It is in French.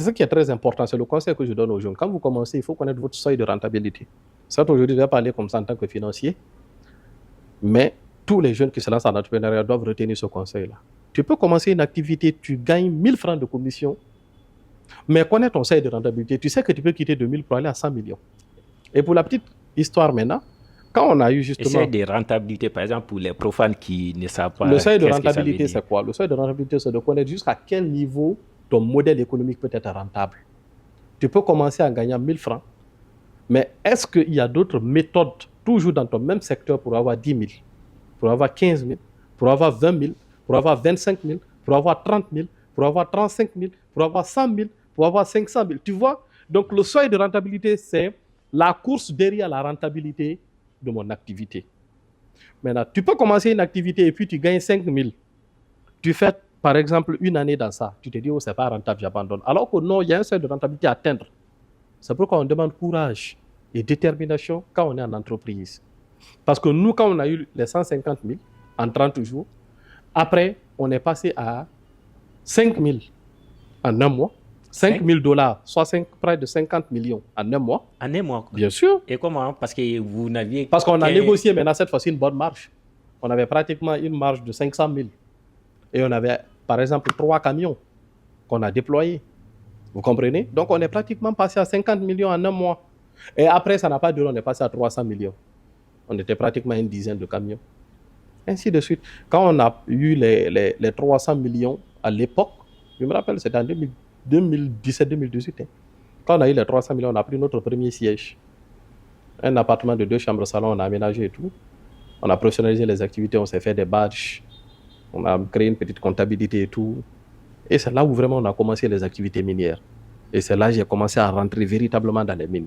Ce qui est très important, c'est le conseil que je donne aux jeunes. Quand vous commencez, il faut connaître votre seuil de rentabilité. Certes, aujourd'hui, je vais parler comme ça en tant que financier, mais tous les jeunes qui se lancent en entrepreneuriat doivent retenir ce conseil-là. Tu peux commencer une activité, tu gagnes 1000 francs de commission, mais connais ton seuil de rentabilité. Tu sais que tu peux quitter de 1000 pour aller à 100 millions. Et pour la petite histoire maintenant, quand on a eu justement... Le seuil de rentabilité, par exemple, pour les profanes qui ne savent pas. Le seuil de rentabilité, c'est quoi? Le seuil de rentabilité, c'est de connaître jusqu'à quel niveau ton modèle économique peut être rentable. Tu peux commencer en gagnant 1000 francs, mais est-ce qu'il y a d'autres méthodes, toujours dans ton même secteur, pour avoir 10 000, pour avoir 15 000, pour avoir 20 000, pour avoir 25 000, pour avoir 30 000, pour avoir 35 000, pour avoir 100 000, pour avoir 500 000? Tu vois? Donc, le seuil de rentabilité, c'est la course derrière la rentabilité de mon activité. Maintenant, tu peux commencer une activité et puis tu gagnes 5 000. Tu fais, par exemple, une année dans ça. Tu te dis, oh, c'est pas rentable, j'abandonne. Alors que non, il y a un seuil de rentabilité à atteindre. C'est pourquoi on demande courage et détermination quand on est en entreprise. Parce que nous, quand on a eu les 150 000 en 30 jours, après, on est passé à 5 000 en un mois. 5 000 $, soit près de 50 millions en un mois. En un mois? Bien sûr. Et comment? Parce que vous n'aviez... Parce qu'on a négocié maintenant cette fois-ci une bonne marge. On avait pratiquement une marge de 500 000. Et on avait, par exemple, 3 camions qu'on a déployés. Vous comprenez? Donc, on est pratiquement passé à 50 millions en un mois. Et après, ça n'a pas duré, on est passé à 300 millions. On était pratiquement une dizaine de camions. Ainsi de suite. Quand on a eu les 300 millions à l'époque, je me rappelle, c'était en 2017-2018. Quand on a eu les 300 millions, on a pris notre premier siège. Un appartement de 2 chambres salon, on a aménagé et tout. On a professionnalisé les activités, on s'est fait des badges. On a créé une petite comptabilité et tout. Et c'est là où vraiment on a commencé les activités minières. Et c'est là que j'ai commencé à rentrer véritablement dans les mines.